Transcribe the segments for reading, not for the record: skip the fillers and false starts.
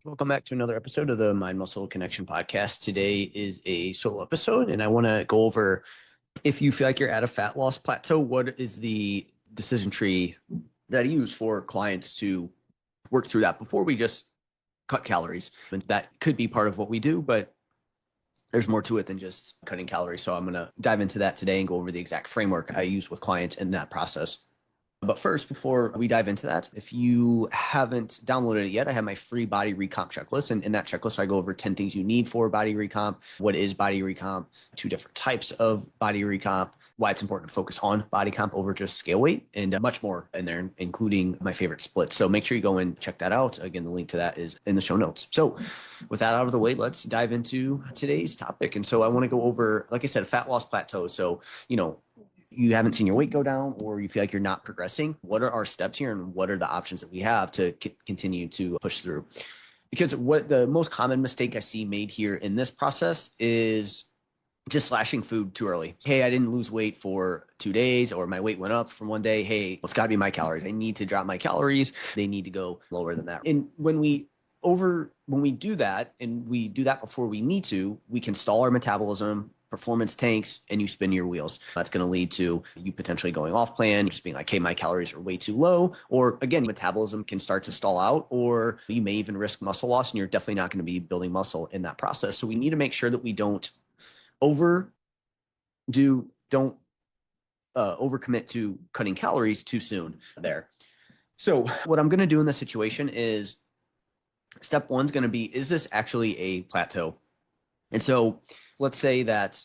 Welcome back to another episode of the Mind Muscle Connection podcast. Today is a solo episode, and I want to go over if you feel like you're at a fat loss plateau, what is the decision tree that I use for clients to work through that before we just cut calories. And that could be part of what we do, but there's more to it than just cutting calories. So I'm going to dive into that today and go over the exact framework I use with clients in that process. But first, before we dive into that, if you haven't downloaded it yet, I have my free body recomp checklist. And in that checklist, I go over 10 things you need for body recomp. What is body recomp? 2 different types of body recomp, why it's important to focus on body comp over just scale weight, and much more in there, including my favorite splits. So make sure you go and check that out. Again, the link to that is in the show notes. So with that out of the way, let's dive into today's topic. And so I want to go over, like I said, fat loss plateau. So, you haven't seen your weight go down or you feel like you're not progressing, what are our steps here and what are the options that we have to continue to push through? Because what the most common mistake I see made here in this process is just slashing food too early. Hey, I didn't lose weight for 2 days, or my weight went up from one day. Hey, it's got to be my calories. I need to drop my calories. They need to go lower than that. And when we do that, and we do that before we need to, we can stall our metabolism, performance tanks, and you spin your wheels. That's going to lead to you potentially going off plan, just being like, hey, my calories are way too low. Or again, metabolism can start to stall out, or you may even risk muscle loss, and you're definitely not going to be building muscle in that process. So we need to make sure that we don't overcommit to cutting calories too soon there. So what I'm going to do in this situation is step 1 is going to be, is this actually a plateau? And so let's say that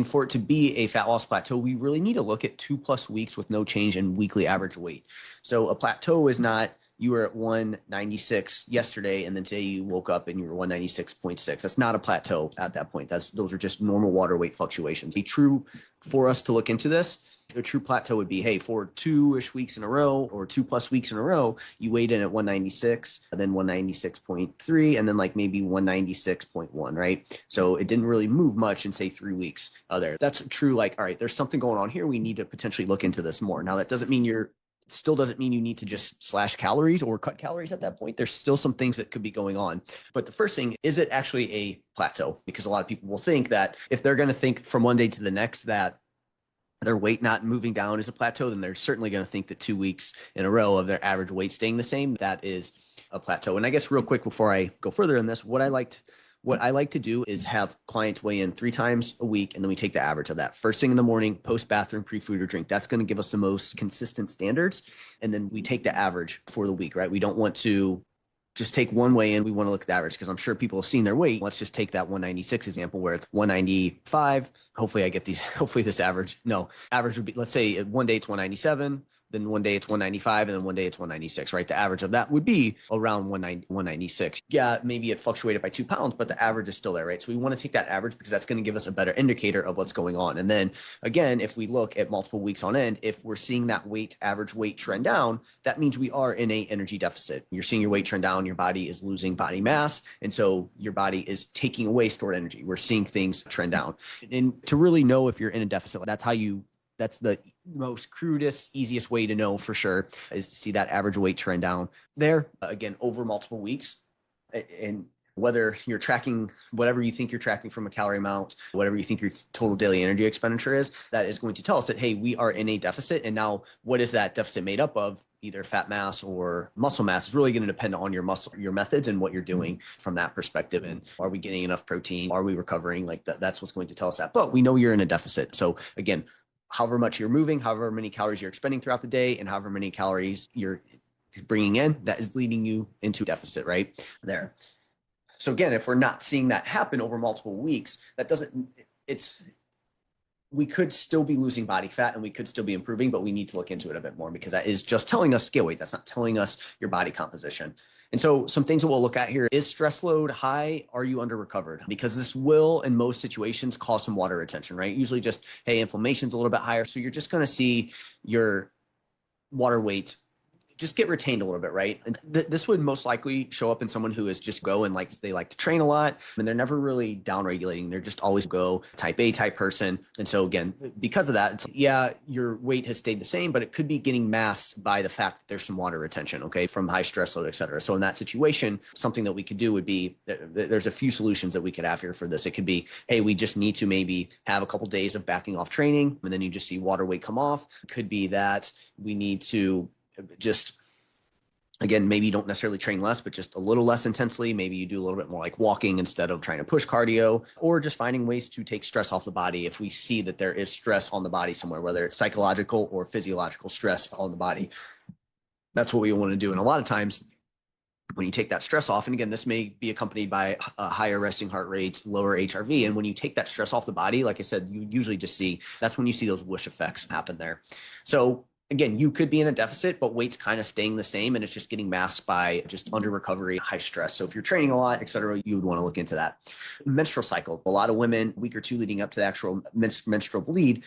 for it to be a fat loss plateau, we really need to look at 2+ weeks with no change in weekly average weight. So a plateau is not you were at 196 yesterday and then today you woke up and you were 196.6. That's not a plateau at that point. Those are just normal water weight fluctuations. For us to look into this, a true plateau would be, hey, for 2-ish weeks in a row or 2+ weeks in a row, you weighed in at 196, then 196.3, and then like maybe 196.1, right? So it didn't really move much in say 3 weeks there. That's true. Like, all right, there's something going on here. We need to potentially look into this more. Now, that doesn't mean you need to just slash calories or cut calories at that point. There's still some things that could be going on. But the first thing, is it actually a plateau? Because a lot of people will think that if they're going to think from one day to the next that their weight not moving down is a plateau, then they're certainly going to think that 2 weeks in a row of their average weight staying the same, that is a plateau. And I guess real quick before I go further in this, what I like to do is have clients weigh in 3 times a week, and then we take the average of that. First thing in the morning, post bathroom, pre-food or drink. That's going to give us the most consistent standards. And then we take the average for the week, right? We don't want to just take one weigh in. We want to look at the average because I'm sure people have seen their weight. Let's just take that 196 example where it's 195. Hopefully this average would be, let's say one day it's 197, then one day it's 195, and then one day it's 196, right? The average of that would be around 196. Yeah, maybe it fluctuated by 2 pounds, but the average is still there, right? So we want to take that average because that's going to give us a better indicator of what's going on. And then again, if we look at multiple weeks on end, if we're seeing that average weight trend down, that means we are in a energy deficit. You're seeing your weight trend down, your body is losing body mass, and so your body is taking away stored energy. We're seeing things trend down. And to really know if you're in a deficit, that's the most crudest, easiest way to know for sure, is to see that average weight trend down there, again, over multiple weeks. And whether you're tracking whatever you think you're tracking from a calorie amount, whatever you think your total daily energy expenditure is, that is going to tell us that, hey, we are in a deficit. And now what is that deficit made up of? Either fat mass or muscle mass is really going to depend on your methods and what you're doing from that perspective. And are we getting enough protein? Are we recovering? Like that's what's going to tell us that. But we know you're in a deficit. So again, however much you're moving, however many calories you're expending throughout the day, and however many calories you're bringing in, that is leading you into deficit right there. So again, if we're not seeing that happen over multiple weeks, we could still be losing body fat and we could still be improving, but we need to look into it a bit more because that is just telling us scale weight. That's not telling us your body composition. And so some things that we'll look at here is stress load high? Are you under recovered? Because this will, in most situations, cause some water retention, right? Usually just, hey, inflammation's a little bit higher. So you're just going to see your water weight just get retained a little bit, right? And this would most likely show up in someone who is just go and they like to train a lot and they're never really down regulating. They're just always go type A type person. And so again, because of that, yeah, your weight has stayed the same, but it could be getting masked by the fact that there's some water retention, okay, from high stress load, et cetera. So in that situation, something that we could do would be, there's a few solutions that we could have here for this. It could be, hey, we just need to maybe have a couple days of backing off training, and then you just see water weight come off. It could be that we need to just, again, maybe you don't necessarily train less, but just a little less intensely. Maybe you do a little bit more like walking instead of trying to push cardio, or just finding ways to take stress off the body if we see that there is stress on the body somewhere, whether it's psychological or physiological stress on the body. That's what we want to do. And a lot of times when you take that stress off, and again, this may be accompanied by a higher resting heart rate, lower HRV. And when you take that stress off the body, like I said, you usually just see, that's when you see those whoosh effects happen there. So again, you could be in a deficit, but weight's kind of staying the same, and it's just getting masked by just under recovery, high stress. So if you're training a lot, et cetera, you would want to look into that. Menstrual cycle. A lot of women, a week or two leading up to the actual menstrual bleed,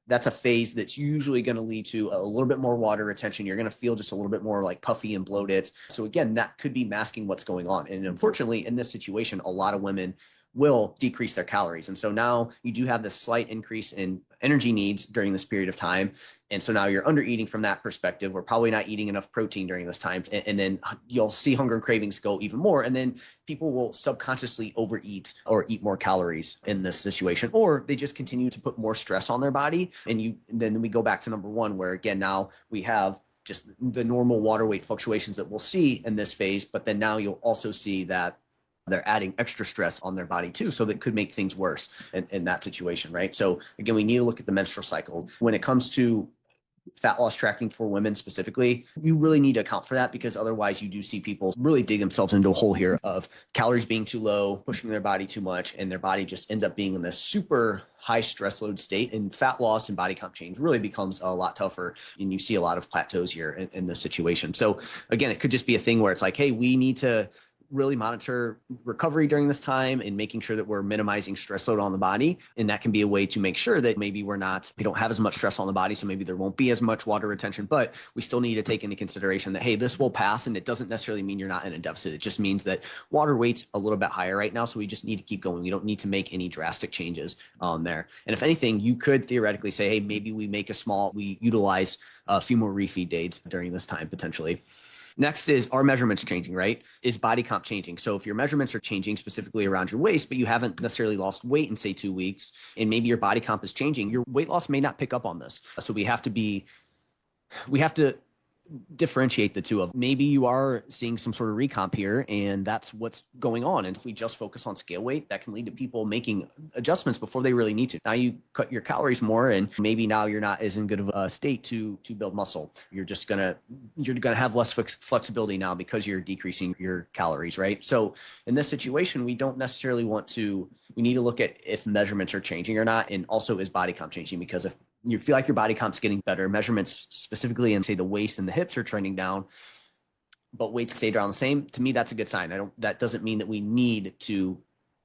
that's a phase that's usually going to lead to a little bit more water retention. You're going to feel just a little bit more like puffy and bloated. So again, that could be masking what's going on. And unfortunately, in this situation, a lot of women will decrease their calories. And so now you do have this slight increase in energy needs during this period of time. And so now you're under eating from that perspective. We're probably not eating enough protein during this time. And then you'll see hunger and cravings go even more. And then people will subconsciously overeat or eat more calories in this situation, or they just continue to put more stress on their body. And then we go back to number one, where again, now we have just the normal water weight fluctuations that we'll see in this phase. But then now you'll also see that they're adding extra stress on their body too. So that could make things worse in that situation, right? So again, we need to look at the menstrual cycle. When it comes to fat loss tracking for women specifically, you really need to account for that, because otherwise you do see people really dig themselves into a hole here of calories being too low, pushing their body too much, and their body just ends up being in this super high stress load state, and fat loss and body comp change really becomes a lot tougher. And you see a lot of plateaus here in this situation. So again, it could just be a thing where it's like, hey, we need to really monitor recovery during this time and making sure that we're minimizing stress load on the body. And that can be a way to make sure that maybe we don't have as much stress on the body. So maybe there won't be as much water retention, but we still need to take into consideration that, hey, this will pass. And it doesn't necessarily mean you're not in a deficit. It just means that water weight's a little bit higher right now. So we just need to keep going. We don't need to make any drastic changes there. And if anything, you could theoretically say, hey, maybe we utilize a few more refeed days during this time potentially. Next is, are measurements changing, right? Is body comp changing? So if your measurements are changing specifically around your waist, but you haven't necessarily lost weight in say 2 weeks, and maybe your body comp is changing, your weight loss may not pick up on this. So we have to differentiate the two of maybe you are seeing some sort of recomp here and that's what's going on. And if we just focus on scale weight, that can lead to people making adjustments before they really need to. Now you cut your calories more and maybe now you're not as in good of a state to build muscle. You're gonna have less flexibility now because you're decreasing your calories, right? So in this situation, we don't necessarily we need to look at if measurements are changing or not. And also, is body comp changing? Because if you feel like your body comp's getting better, measurements specifically in say the waist and the hips are trending down, but weight stayed around the same, to me, that's a good sign. That doesn't mean that we need to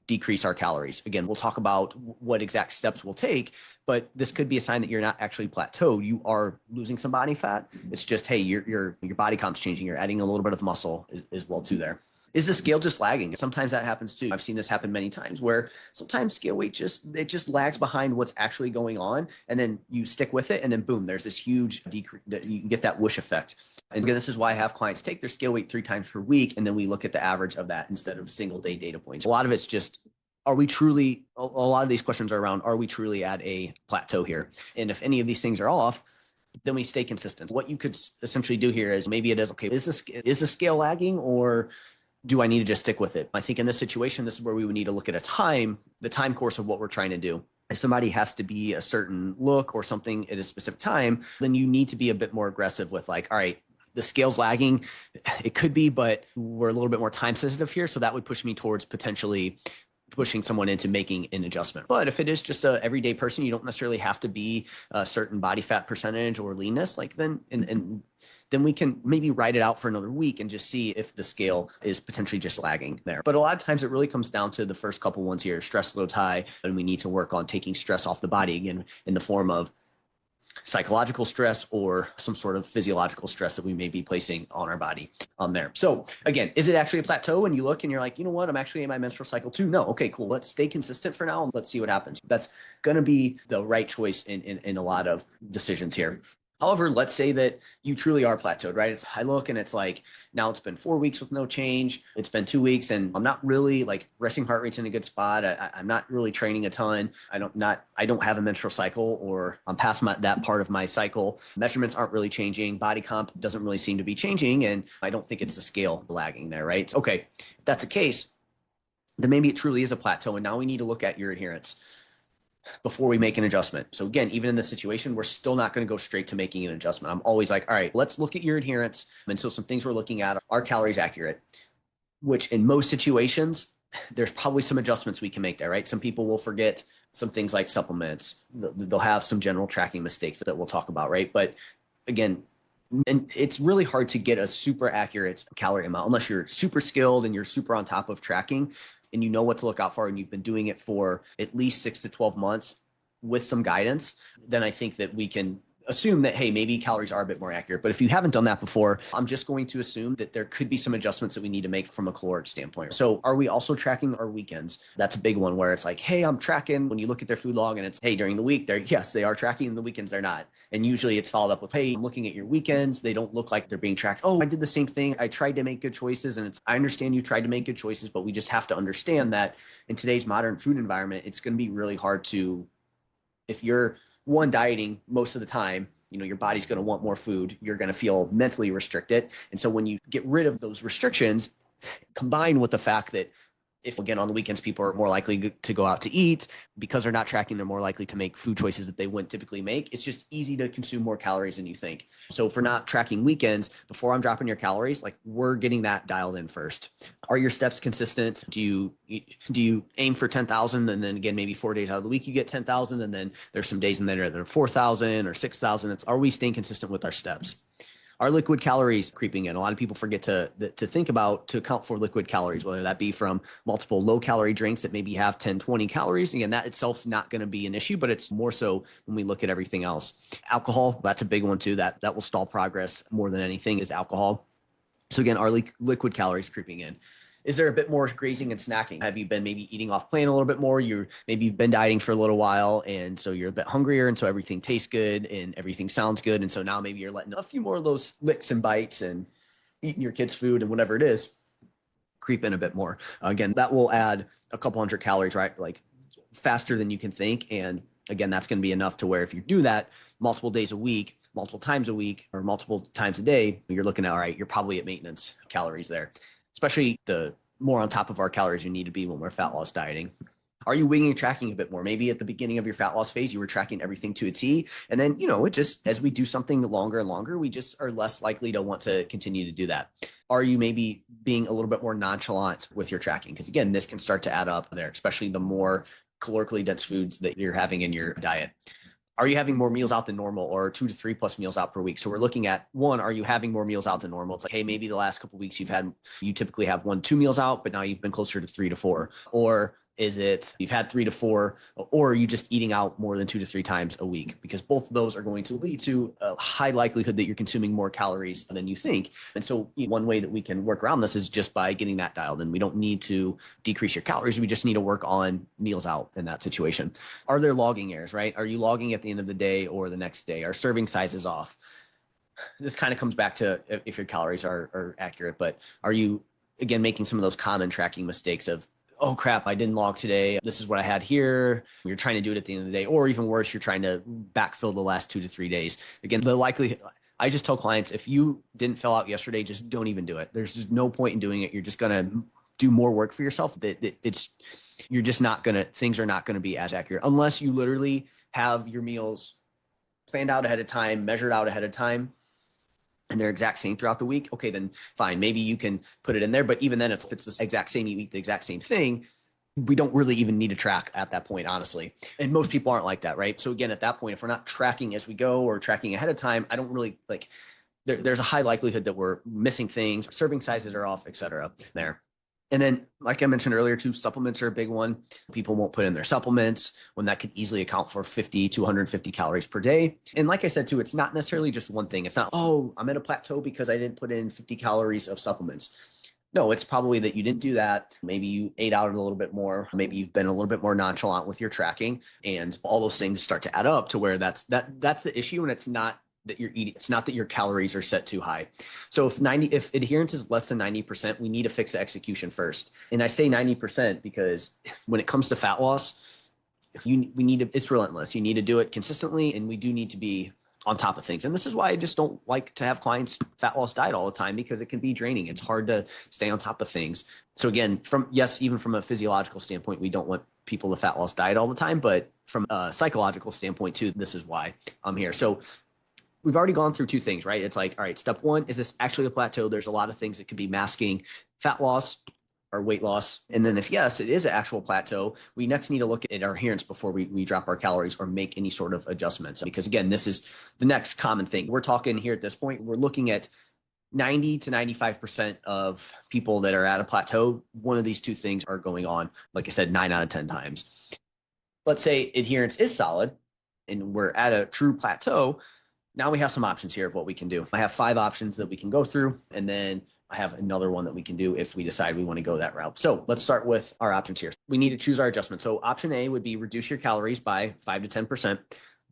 decrease our calories. Again, we'll talk about what exact steps we'll take, but this could be a sign that you're not actually plateaued. You are losing some body fat. It's just, hey, your body comp's changing. You're adding a little bit of muscle as well too there. Is the scale just lagging? Sometimes that happens too. I've seen this happen many times where sometimes scale weight just lags behind what's actually going on. And then you stick with it and then boom, there's this huge decrease. You can get that whoosh effect. And again, this is why I have clients take their scale weight 3 times per week. And then we look at the average of that instead of single day data points. A lot of it's just, a lot of these questions are around, are we truly at a plateau here? And if any of these things are off, then we stay consistent. What you could essentially do here is maybe it is, okay, is the scale lagging, or do I need to just stick with it? I think in this situation, this is where we would need to look at the time course of what we're trying to do. If somebody has to be a certain look or something at a specific time, then you need to be a bit more aggressive with like, all right, the scale's lagging. It could be, but we're a little bit more time sensitive here. So that would push me towards potentially pushing someone into making an adjustment. But if it is just a everyday person, you don't necessarily have to be a certain body fat percentage or leanness, like then we can maybe write it out for another week and just see if the scale is potentially just lagging there. But a lot of times it really comes down to the first couple ones here. Stress load's high, and we need to work on taking stress off the body again in the form of psychological stress or some sort of physiological stress that we may be placing on our body on there. So again, is it actually a plateau? And you look and you're like, you know what, I'm actually in my menstrual cycle too. No. Okay, cool. Let's stay consistent for now and let's see what happens. That's going to be the right choice in a lot of decisions here. However, let's say that you truly are plateaued, right? I look and it's like, now it's been 4 weeks with no change. It's been 2 weeks and I'm not really like resting heart rate's in a good spot. I'm not really training a ton. I don't have a menstrual cycle, or I'm past that part of my cycle. Measurements aren't really changing. Body comp doesn't really seem to be changing. And I don't think it's the scale lagging there, right? Okay, if that's the case, then maybe it truly is a plateau. And now we need to look at your adherence before we make an adjustment. So again, even in this situation, we're still not going to go straight to making an adjustment. I'm always like, all right, let's look at your adherence. And so some things we're looking at are calories accurate, which in most situations, there's probably some adjustments we can make there, right? Some people will forget some things like supplements. They'll have some general tracking mistakes that we'll talk about, right? But again, and it's really hard to get a super accurate calorie amount unless you're super skilled and you're super on top of tracking and you know what to look out for and you've been doing it for at least 6 to 12 months with some guidance. Then I think that we can assume that, hey, maybe calories are a bit more accurate. But if you haven't done that before, I'm just going to assume that there could be some adjustments that we need to make from a caloric standpoint. So are we also tracking our weekends? That's a big one where it's like, hey, I'm tracking. When you look at their food log and it's, hey, during the week, yes, they are tracking, and the weekends they're not. And usually it's followed up with, hey, I'm looking at your weekends. They don't look like they're being tracked. Oh, I did the same thing. I tried to make good choices. And I understand you tried to make good choices, but we just have to understand that in today's modern food environment, it's going to be really hard to, if you're dieting most of the time, your body's going to want more food. You're going to feel mentally restricted. And so when you get rid of those restrictions, combined with the fact that if, again, on the weekends, people are more likely to go out to eat because they're not tracking, they're more likely to make food choices that they wouldn't typically make. It's just easy to consume more calories than you think. So for not tracking weekends, before I'm dropping your calories, like we're getting that dialed in first. Are your steps consistent? Do you aim for 10,000 and then again, maybe 4 days out of the week you get 10,000 and then there's some days in there that are 4,000 or 6,000? Are we staying consistent with our steps? Are liquid calories creeping in? A lot of people forget to think about, to account for liquid calories, whether that be from multiple low calorie drinks that maybe have 10, 20 calories. Again, that itself is not going to be an issue, but it's more so when we look at everything else. Alcohol, that's a big one too. That will stall progress more than anything is alcohol. So again, are liquid calories creeping in? Is there a bit more grazing and snacking? Have you been maybe eating off plan a little bit more? Maybe you've been dieting for a little while, and so you're a bit hungrier, and so everything tastes good and everything sounds good, and so now maybe you're letting a few more of those licks and bites and eating your kids' food and whatever it is creep in a bit more. Again, that will add a couple hundred calories, right? Like faster than you can think, and again, that's going to be enough to where if you do that multiple days a week, multiple times a week, or multiple times a day, you're looking at, all right, you're probably at maintenance calories there. Especially the more on top of our calories you need to be when we're fat loss dieting. Are you winging and tracking a bit more? Maybe at the beginning of your fat loss phase, you were tracking everything to a T. And then, it just, as we do something longer and longer, we just are less likely to want to continue to do that. Are you maybe being a little bit more nonchalant with your tracking? Because again, this can start to add up there, especially the more calorically dense foods that you're having in your diet. Are you having more meals out than normal, or 2 to 3 plus meals out per week? So we're looking at, one, are you having more meals out than normal? It's like, hey, maybe the last couple of weeks you typically have 1, 2 meals out, but now you've been closer to 3 to 4. Or is it you've had 3 to 4, or are you just eating out more than 2 to 3 times a week? Because both of those are going to lead to a high likelihood that you're consuming more calories than you think. And so one way that we can work around this is just by getting that dialed in. We don't need to decrease your calories. We just need to work on meals out in that situation. Are there logging errors, right? Are you logging at the end of the day or the next day? Are serving sizes off? This kind of comes back to if your calories are accurate, but are you, again, making some of those common tracking mistakes of, oh crap, I didn't log today. This is what I had here. You're trying to do it at the end of the day, or even worse, you're trying to backfill the last 2 to 3 days. Again, the likelihood, I just tell clients, if you didn't fill out yesterday, just don't even do it. There's just no point in doing it. You're just going to do more work for yourself. You're just not going to, things are not going to be as accurate unless you literally have your meals planned out ahead of time, measured out ahead of time, and they're exact same throughout the week. Okay, then fine. Maybe you can put it in there. But even then, if it's the exact same, you eat the exact same thing, we don't really even need to track at that point, honestly. And most people aren't like that, right? So again, at that point, if we're not tracking as we go or tracking ahead of time, I don't really like, there's a high likelihood that we're missing things, serving sizes are off, et cetera there. And then, like I mentioned earlier, too, supplements are a big one. People won't put in their supplements when that could easily account for 50 to 150 calories per day. And like I said, too, it's not necessarily just one thing. It's not, oh, I'm at a plateau because I didn't put in 50 calories of supplements. No, it's probably that you didn't do that. Maybe you ate out a little bit more. Maybe you've been a little bit more nonchalant with your tracking, and all those things start to add up to where that's the issue. And it's not that you're eating, it's not that your calories are set too high. So if adherence is less than 90%, we need to fix the execution first. And I say 90% because when it comes to fat loss, it's relentless. You need to do it consistently, and we do need to be on top of things. And this is why I just don't like to have clients fat loss diet all the time, because it can be draining. It's hard to stay on top of things. So again, even from a physiological standpoint, we don't want people to fat loss diet all the time, but from a psychological standpoint too, this is why I'm here. So we've already gone through two things, right? It's like, all right, step one, is this actually a plateau? There's a lot of things that could be masking fat loss or weight loss. And then if yes, it is an actual plateau, we next need to look at our adherence before we drop our calories or make any sort of adjustments. Because again, this is the next common thing. We're talking here at this point, we're looking at 90 to 95% of people that are at a plateau. One of these two things are going on, like I said, 9 out of 10 times. Let's say adherence is solid and we're at a true plateau. Now we have some options here of what we can do. I have 5 options that we can go through, and then I have another one that we can do if we decide we want to go that route. So let's start with our options here. We need to choose our adjustment. So option A would be reduce your calories by 5 to 10%,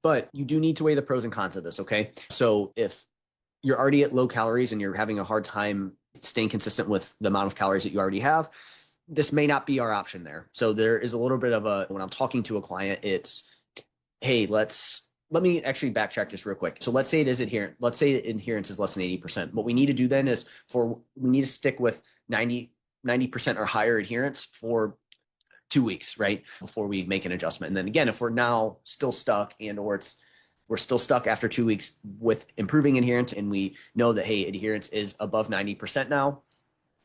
but you do need to weigh the pros and cons of this, okay? So if you're already at low calories and you're having a hard time staying consistent with the amount of calories that you already have, this may not be our option there. So there is a little bit of when I'm talking to a client, it's, hey, let me actually backtrack just real quick. So let's say it is adherent. Let's say adherence is less than 80%. What we need to do then is we need to stick with 90% or higher adherence for 2 weeks, right? Before we make an adjustment. And then again, if we're now still stuck we're still stuck after 2 weeks with improving adherence, and we know that, hey, adherence is above 90% now.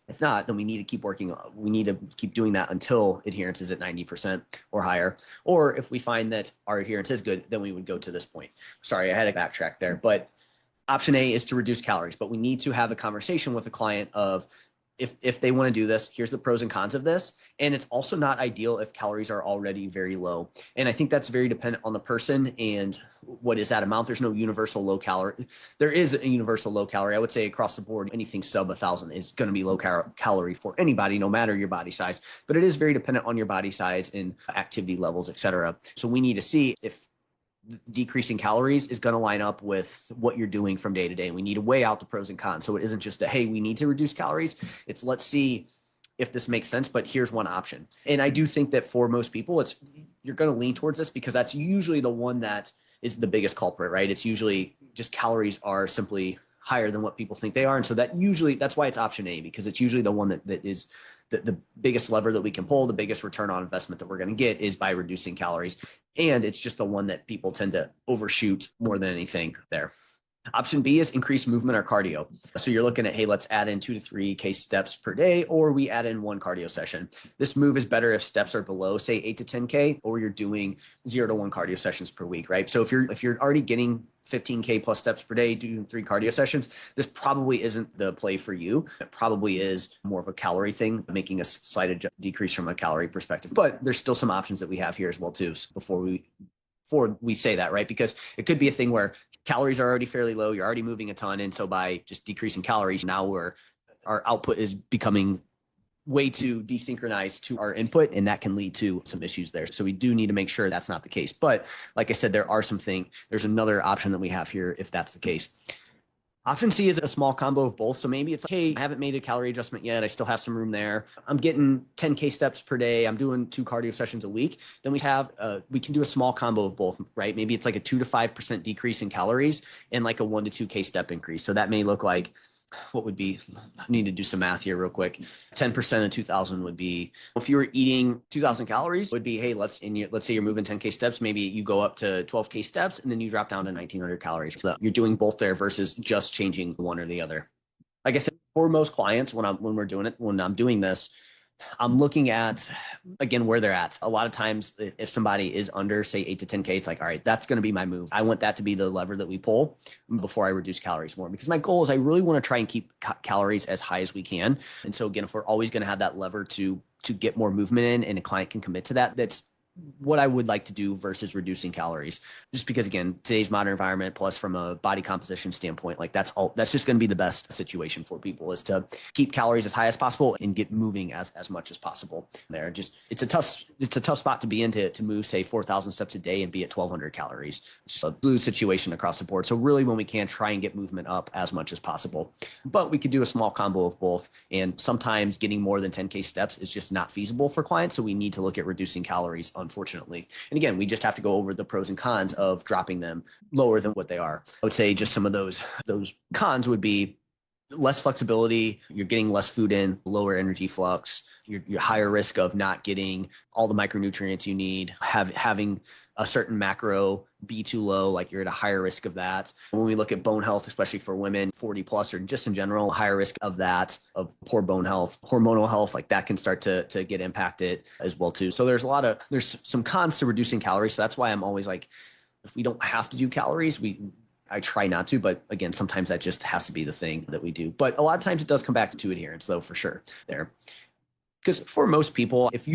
If not, then we need to keep working. We need to keep doing that until adherence is at 90% or higher. Or if we find that our adherence is good, then we would go to this point. Sorry, I had to backtrack there. But option A is to reduce calories. But we need to have a conversation with a client of, if they want to do this, here's the pros and cons of this. And it's also not ideal if calories are already very low. And I think that's very dependent on the person and what is that amount. There's no universal low calorie. There is a universal low calorie. I would say across the board, anything sub 1,000 is going to be low calorie for anybody, no matter your body size. But it is very dependent on your body size and activity levels, et cetera. So we need to see if decreasing calories is going to line up with what you're doing from day to day. And we need to weigh out the pros and cons. So it isn't just a, hey, we need to reduce calories. It's, let's see if this makes sense, but here's one option. And I do think that for most people, you're going to lean towards this because that's usually the one that is the biggest culprit, right? It's usually just calories are simply higher than what people think they are. And so that's why it's option A, because it's usually the one that is the biggest lever that we can pull, the biggest return on investment that we're going to get is by reducing calories. And it's just the one that people tend to overshoot more than anything there. Option B is increase movement or cardio. So you're looking at, hey, let's add in 2 to 3K steps per day, or we add in 1 cardio session. This move is better if steps are below, say, 8 to 10K, or you're doing 0 to 1 cardio sessions per week, right? So if you're already getting 15K plus steps per day, doing 3 cardio sessions, this probably isn't the play for you. It probably is more of a calorie thing, making a slight decrease from a calorie perspective. But there's still some options that we have here as well too, before we say that, right? Because it could be a thing where calories are already fairly low, you're already moving a ton, and so by just decreasing calories, now our output is becoming way too desynchronized to our input, and that can lead to some issues there. So we do need to make sure that's not the case. But like I said, there's another option that we have here if that's the case. Option C is a small combo of both. So maybe it's like, hey, I haven't made a calorie adjustment yet. I still have some room there. I'm getting 10K steps per day. I'm doing 2 cardio sessions a week. Then we can do a small combo of both, right? Maybe it's like a 2 to 5% decrease in calories and like a 1 to 2K step increase. So that may look like, what would be, I need to do some math here real quick. 10% of 2,000 would be, if you were eating 2,000 calories, would be, hey, let's say you're moving 10K steps, maybe you go up to 12K steps and then you drop down to 1,900 calories. So you're doing both there versus just changing one or the other. Like I said, for most clients, when I'm doing this, I'm looking at, again, where they're at. A lot of times, if somebody is under, say, 8 to 10K, it's like, all right, that's going to be my move. I want that to be the lever that we pull before I reduce calories more. Because my goal is I really want to try and keep calories as high as we can. And so, again, if we're always going to have that lever to get more movement in and a client can commit to that, that's what I would like to do versus reducing calories. Just because, again, today's modern environment, plus from a body composition standpoint, like that's just going to be the best situation for people, is to keep calories as high as possible and get moving as much as possible there. Just, it's a tough spot to be in to move, say, 4,000 steps a day and be at 1,200 calories. It's just a blue situation across the board. So really, when we can, try and get movement up as much as possible, but we could do a small combo of both. And sometimes getting more than 10K steps is just not feasible for clients. So we need to look at reducing calories, unfortunately. And again, we just have to go over the pros and cons of dropping them lower than what they are. I would say just some of those cons would be less flexibility. You're getting less food in, lower energy flux. You're higher risk of not getting all the micronutrients you need, having a certain macro be too low, like you're at a higher risk of that. When we look at bone health, especially for women 40 plus, or just in general, higher risk of that, of poor bone health, hormonal health, like that can start to get impacted as well too. So there's some cons to reducing calories. So that's why I'm always like, if we don't have to do calories, I try not to, but again, sometimes that just has to be the thing that we do. But a lot of times it does come back to adherence, though, for sure there. Because for most people, if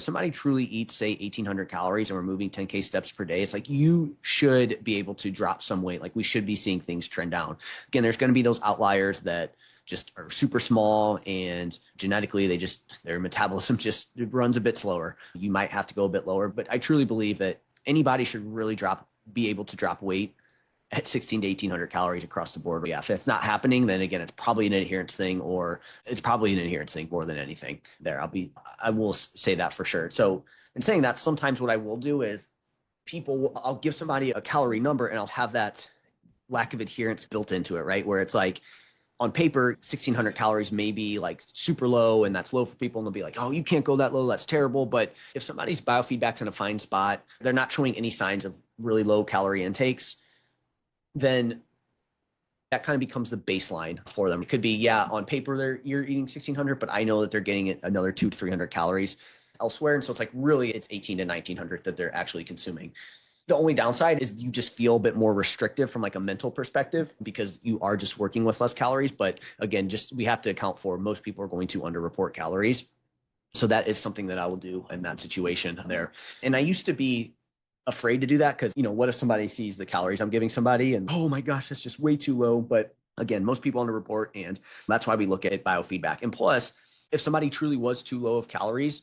somebody truly eats, say, 1,800 calories and we're moving 10K steps per day, it's like you should be able to drop some weight. Like we should be seeing things trend down. Again, there's going to be those outliers that just are super small and genetically their metabolism just runs a bit slower. You might have to go a bit lower, but I truly believe that anybody should really be able to drop weight at 16 to 1,800 calories across the board. Yeah, if it's not happening, then again, it's probably an adherence thing, or it's probably an adherence thing more than anything there. I will say that for sure. So in saying that, sometimes what I will do is I'll give somebody a calorie number and I'll have that lack of adherence built into it, right? Where it's like, on paper, 1,600 calories may be like super low, and that's low for people. And they'll be like, oh, you can't go that low. That's terrible. But if somebody's biofeedback's in a fine spot, they're not showing any signs of really low calorie intakes, then that kind of becomes the baseline for them. It could be, yeah, on paper, you're eating 1,600, but I know that they're getting another 200 to 300 calories elsewhere. And so it's like, really, it's 1,800 to 1,900 that they're actually consuming. The only downside is you just feel a bit more restrictive from like a mental perspective because you are just working with less calories. But again, we have to account for most people are going to underreport calories. So that is something that I will do in that situation there. And I used to be afraid to do that because, what if somebody sees the calories I'm giving somebody and, oh my gosh, that's just way too low. But again, most people underreport, and that's why we look at biofeedback. And plus, if somebody truly was too low of calories,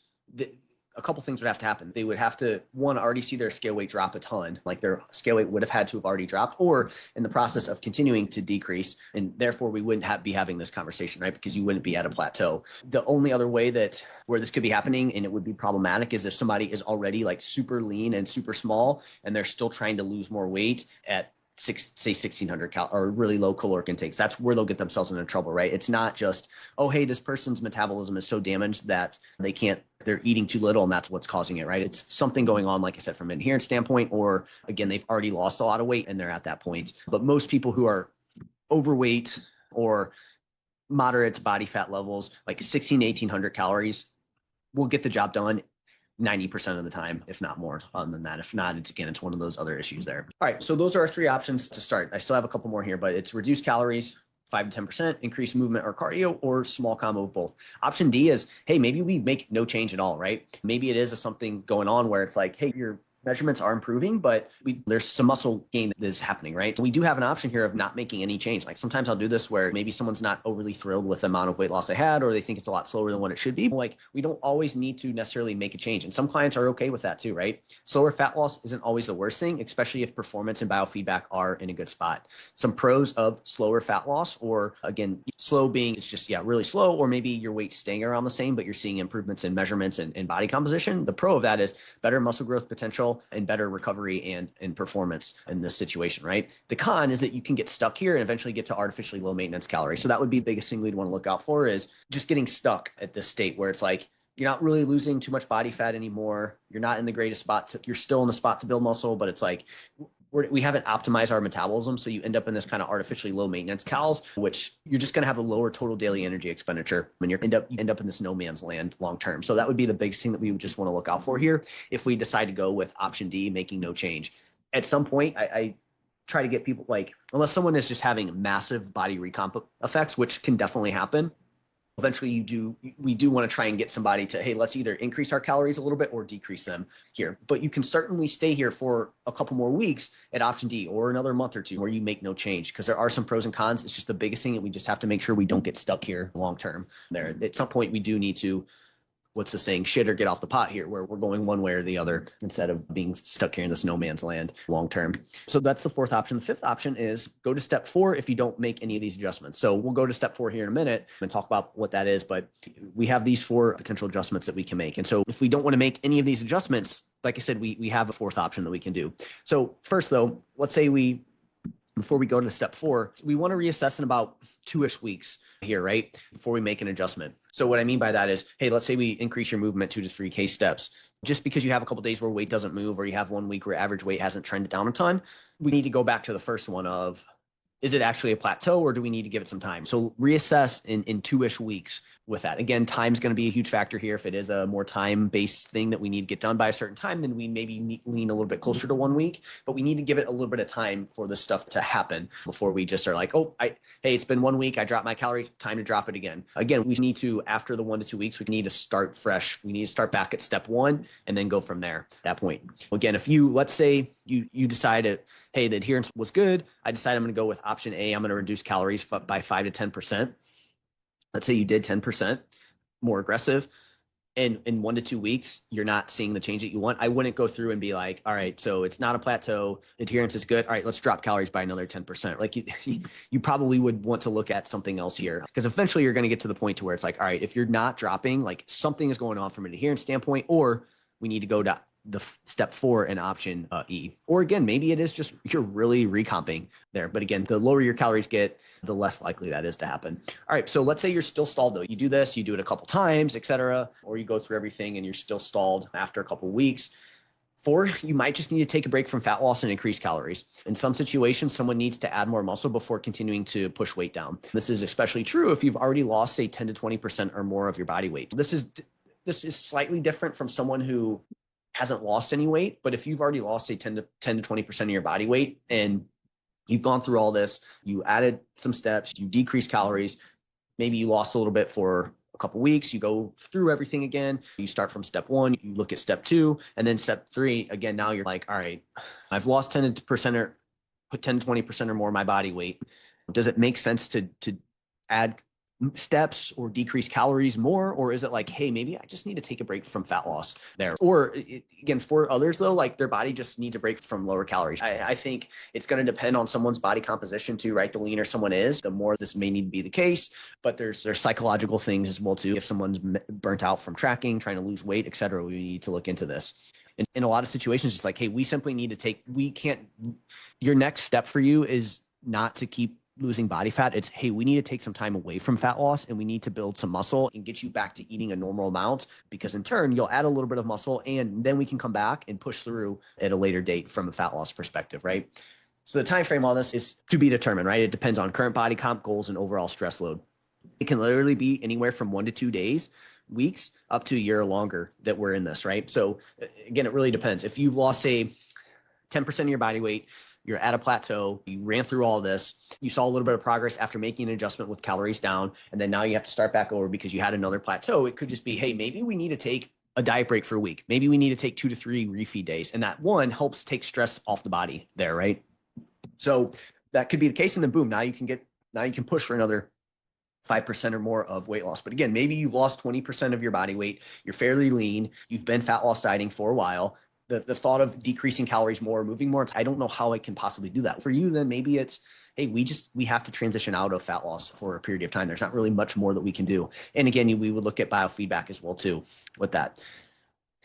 a couple things would have to happen. They would have to, one, already see their scale weight drop a ton, like their scale weight would have had to have already dropped, or in the process of continuing to decrease. And therefore we wouldn't be having this conversation, right? Because you wouldn't be at a plateau. The only other way where this could be happening and it would be problematic is if somebody is already like super lean and super small and they're still trying to lose more weight at say 1,600 or really low caloric intakes. That's where they'll get themselves into trouble, right? It's not just, oh, hey, this person's metabolism is so damaged that they're eating too little and that's what's causing it, right? It's something going on, like I said, from an adherence standpoint, or again, they've already lost a lot of weight and they're at that point. But most people who are overweight or moderate body fat levels, like 1,600 to 1,800 calories, will get the job done 90% of the time, if not more than that. If not, it's one of those other issues there. All right. So those are our 3 options to start. I still have a couple more here, but it's reduce calories, 5 to 10%, increase movement or cardio, or small combo of both. Option D is, hey, maybe we make no change at all, right? Maybe it is something going on where it's like, hey, your measurements are improving, but there's some muscle gain that is happening, right? We do have an option here of not making any change. Like sometimes I'll do this where maybe someone's not overly thrilled with the amount of weight loss they had, or they think it's a lot slower than what it should be. Like we don't always need to necessarily make a change. And some clients are okay with that too, right? Slower fat loss isn't always the worst thing, especially if performance and biofeedback are in a good spot. Some pros of slower fat loss, or again, slow being it's just, really slow, or maybe your weight's staying around the same, but you're seeing improvements in measurements and body composition. The pro of that is better muscle growth potential and better recovery and performance in this situation, right? The con is that you can get stuck here and eventually get to artificially low maintenance calories. So that would be the biggest thing we'd want to look out for, is just getting stuck at this state where it's like, you're not really losing too much body fat anymore. You're not in the greatest spot. You're still in the spot to build muscle, but it's like, we haven't optimized our metabolism. So you end up in this kind of artificially low maintenance calories, which you're just going to have a lower total daily energy expenditure when you end up in this no man's land long term. So that would be the biggest thing that we would just want to look out for here if we decide to go with option D, making no change. At some point, I try to get people, like, unless someone is just having massive body recomp effects, which can definitely happen. Eventually we do want to try and get somebody to, hey, let's either increase our calories a little bit or decrease them here. But you can certainly stay here for a couple more weeks at option D, or another month or two where you make no change, because there are some pros and cons. It's just the biggest thing that we just have to make sure we don't get stuck here long term there. At some point we do need to, what's the saying, shit or get off the pot here, where we're going one way or the other instead of being stuck here in this no man's land long term. So that's the fourth option. The fifth option is go to step 4 if you don't make any of these adjustments. So we'll go to step 4 here in a minute and talk about what that is, but we have these 4 potential adjustments that we can make. And so if we don't want to make any of these adjustments, like I said, we have a fourth option that we can do. So first though, let's say before we go to step 4, we want to reassess in about 2-ish weeks here, right? Before we make an adjustment. So what I mean by that is, hey, let's say we increase your movement 2 to 3K steps. Just because you have a couple of days where weight doesn't move, or you have 1 week where average weight hasn't trended down a ton, we need to go back to the first one of, is it actually a plateau, or do we need to give it some time? So reassess in 2-ish weeks with that. Again, time's going to be a huge factor here. If it is a more time-based thing that we need to get done by a certain time, then we maybe lean a little bit closer to 1 week, but we need to give it a little bit of time for this stuff to happen before we just are like, oh, hey, it's been 1 week, I dropped my calories, time to drop it again. Again, we need to, after the 1 to 2 weeks, we need to start fresh. We need to start back at step 1 and then go from there at that point. Again, if let's say you decided, hey, the adherence was good, I decided I'm going to go with option A, I'm going to reduce calories by 5 to 10%. Let's say you did 10% more aggressive, and in 1 to 2 weeks, you're not seeing the change that you want. I wouldn't go through and be like, all right, so it's not a plateau, adherence is good, all right, let's drop calories by another 10%. Like you probably would want to look at something else here, because eventually you're going to get to the point to where it's like, all right, if you're not dropping, like something is going on from an adherence standpoint, or we need to go to the step 4 in option E. Or again, maybe it is just you're really recomping there. But again, the lower your calories get, the less likely that is to happen. All right, so let's say you're still stalled though. You do this, you do it a couple times, etc., or you go through everything and you're still stalled after a couple of weeks. 4, you might just need to take a break from fat loss and increase calories. In some situations, someone needs to add more muscle before continuing to push weight down. This is especially true if you've already lost, say, 10 to 20% or more of your body weight. This is slightly different from someone who hasn't lost any weight, but if you've already lost, say, 10 to 20% of your body weight, and you've gone through all this, you added some steps, you decreased calories, maybe you lost a little bit for a couple weeks, you go through everything again, you start from step 1, you look at step 2, and then step 3, again, now you're like, all right, I've lost 10 to 20% or more of my body weight. Does it make sense to add steps or decrease calories more? Or is it like, hey, maybe I just need to take a break from fat loss there? Or again, for others though, like their body just needs a break from lower calories. I think it's going to depend on someone's body composition too, right? The leaner someone is, the more this may need to be the case, but there's psychological things as well too. If someone's burnt out from tracking, trying to lose weight, et cetera, we need to look into this. In a lot of situations, it's like, hey, we simply need to your next step for you is not to keep losing body fat. It's, hey, we need to take some time away from fat loss and we need to build some muscle and get you back to eating a normal amount, because in turn, you'll add a little bit of muscle and then we can come back and push through at a later date from a fat loss perspective, right? So the time frame on this is to be determined, right? It depends on current body comp goals and overall stress load. It can literally be anywhere from 1 to 2 days, weeks, up to a year or longer that we're in this, right? So again, it really depends. If you've lost, say, 10% of your body weight, you're at a plateau, you ran through all this, you saw a little bit of progress after making an adjustment with calories down, and then now you have to start back over because you had another plateau. It could just be, hey, maybe we need to take a diet break for a week. Maybe we need to take 2 to 3 refeed days. And that one helps take stress off the body there, right? So that could be the case. And then boom, now you can push for another 5% or more of weight loss. But again, maybe you've lost 20% of your body weight. You're fairly lean. You've been fat loss dieting for a while. The thought of decreasing calories more, moving more, I don't know how I can possibly do that. For you, then maybe it's, hey, we have to transition out of fat loss for a period of time. There's not really much more that we can do. And again, we would look at biofeedback as well too with that.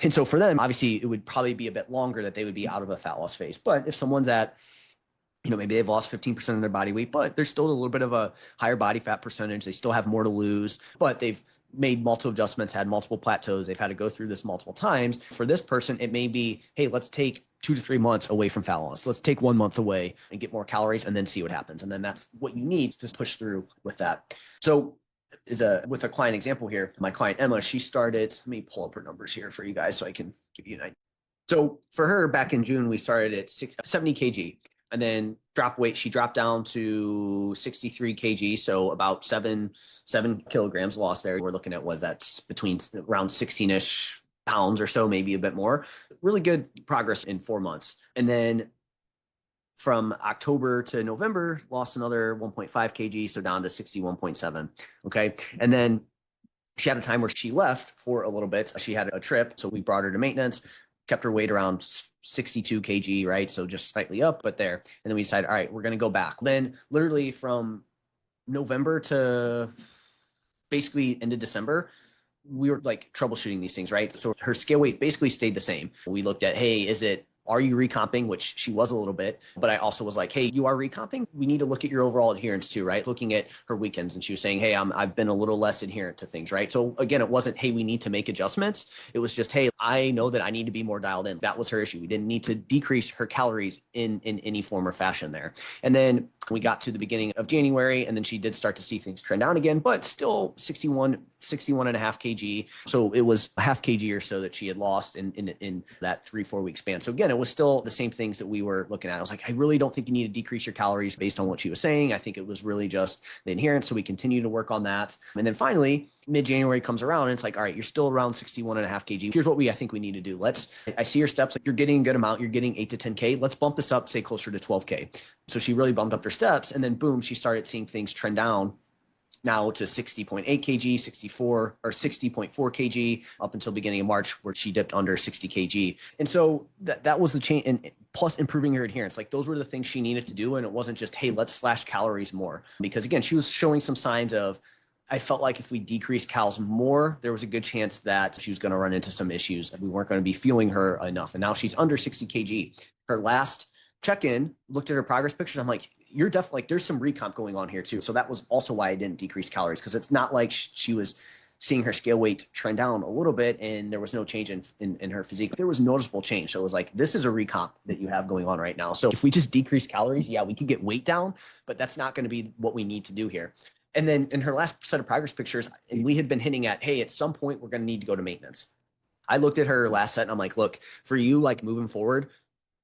And so for them, obviously, it would probably be a bit longer that they would be out of a fat loss phase. But if someone's at, maybe they've lost 15% of their body weight, but there's still a little bit of a higher body fat percentage. They still have more to lose, but they've made multiple adjustments, had multiple plateaus. They've had to go through this multiple times. For this person, it may be, hey, let's take 2 to 3 months away from fat loss. Let's take 1 month away and get more calories and then see what happens. And then that's what you need to push through with that. So with a client example here, my client Emma, she started, let me pull up her numbers here for you guys so I can give you an idea. So for her back in June, we started at 70 kg and then she dropped down to 63 kg. So about 7 kilograms lost there. We're looking at, that's between around 16-ish pounds or so, maybe a bit more. Really good progress in 4 months. And then from October to November, lost another 1.5 kg, so down to 61.7. Okay. And then she had a time where she left for a little bit. She had a trip, so we brought her to maintenance, kept her weight around 62 kg, right? So just slightly up, but there. And then we decided, all right, we're going to go back. Then literally from November to basically end of December, we were like troubleshooting these things, right? So her scale weight basically stayed the same. We looked at, hey, are you recomping? Which she was a little bit, but I also was like, hey, you are recomping. We need to look at your overall adherence too, right? Looking at her weekends, and she was saying, hey, I've been a little less adherent to things, right? So again, it wasn't, hey, we need to make adjustments. It was just, hey, I know that I need to be more dialed in. That was her issue. We didn't need to decrease her calories in any form or fashion there. And then we got to the beginning of January, and then she did start to see things trend down again, but still 61 and a half kg. So it was a half kg or so that she had lost in that 3-4 week span. So again, it was still the same things that we were looking at. I was like, I really don't think you need to decrease your calories based on what she was saying. I think it was really just the adherence. So we continue to work on that. And then finally, mid-January comes around and it's like, all right, you're still around 61 and a half kg. Here's what I think we need to do. I see your steps. Like, you're getting a good amount. You're getting 8 to 10K. Let's bump this up, say closer to 12K. So she really bumped up her steps, and then boom, she started seeing things trend down now to 60.8 kg, 64 or 60.4 kg up until beginning of March, where she dipped under 60 kg. And so that was the change. And plus improving her adherence, like those were the things she needed to do. And it wasn't just, hey, let's slash calories more, because again, she was showing some signs of, I felt like if we decreased calories more, there was a good chance that she was going to run into some issues and we weren't going to be fueling her enough. And now she's under 60 kg. Her last check-in, looked at her progress pictures. I'm like, you're definitely, like, there's some recomp going on here too. So that was also why I didn't decrease calories, because it's not like she was seeing her scale weight trend down a little bit and there was no change in her physique. There was noticeable change. So it was like, this is a recomp that you have going on right now. So if we just decrease calories, yeah, we could get weight down, but that's not going to be what we need to do here. And then in her last set of progress pictures, and we had been hinting at, hey, at some point we're going to need to go to maintenance. I looked at her last set and I'm like, look, for you, like moving forward,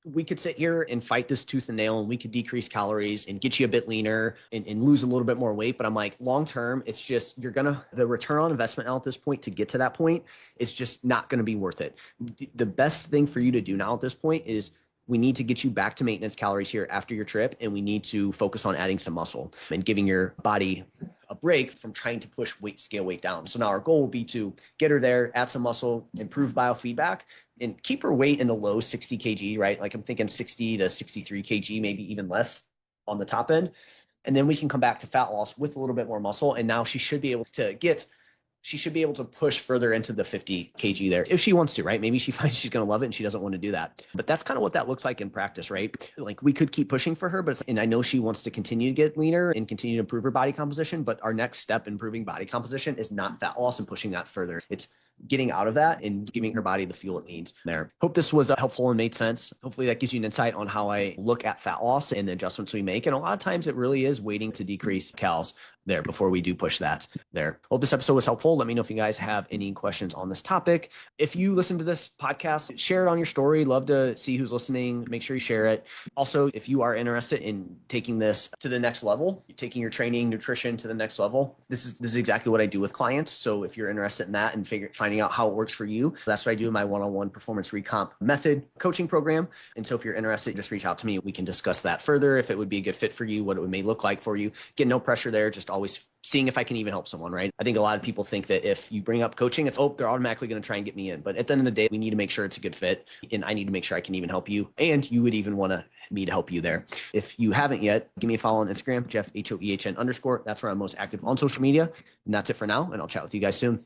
we could sit here and fight this tooth and nail, and we could decrease calories and get you a bit leaner and lose a little bit more weight. But I'm like, long-term, it's just, the return on investment now at this point to get to that point is just not going to be worth it. The best thing for you to do now at this point is, we need to get you back to maintenance calories here after your trip, and we need to focus on adding some muscle and giving your body a break from trying to push scale weight down. So now our goal will be to get her there, add some muscle, improve biofeedback, and keep her weight in the low 60 kg, right? Like I'm thinking 60 to 63 kg, maybe even less on the top end. And then we can come back to fat loss with a little bit more muscle. And now she should be able to push further into the 50 kg there if she wants to, right? Maybe she finds she's going to love it and she doesn't want to do that. But that's kind of what that looks like in practice, right? Like we could keep pushing for her, and I know she wants to continue to get leaner and continue to improve her body composition, but our next step in improving body composition is not fat loss and pushing that further. It's getting out of that and giving her body the fuel it needs there. Hope this was helpful and made sense. Hopefully that gives you an insight on how I look at fat loss and the adjustments we make. And a lot of times it really is waiting to decrease calories there before we do push that there. Hope this episode was helpful. Let me know if you guys have any questions on this topic. If you listen to this podcast, share it on your story. Love to see who's listening. Make sure you share it. Also, if you are interested in taking this to the next level, taking your training, nutrition to the next level, this is exactly what I do with clients. So if you're interested in that and finding out how it works for you, that's what I do in my one-on-one performance recomp method coaching program. And so if you're interested, just reach out to me. We can discuss that further. If it would be a good fit for you, what it may look like for you. Get no pressure there. Just always seeing if I can even help someone, right? I think a lot of people think that if you bring up coaching, it's, they're automatically going to try and get me in. But at the end of the day, we need to make sure it's a good fit. And I need to make sure I can even help you. And you would even want me to help you there. If you haven't yet, give me a follow on Instagram, Jeff, HOEHN_. That's where I'm most active on social media. And that's it for now. And I'll chat with you guys soon.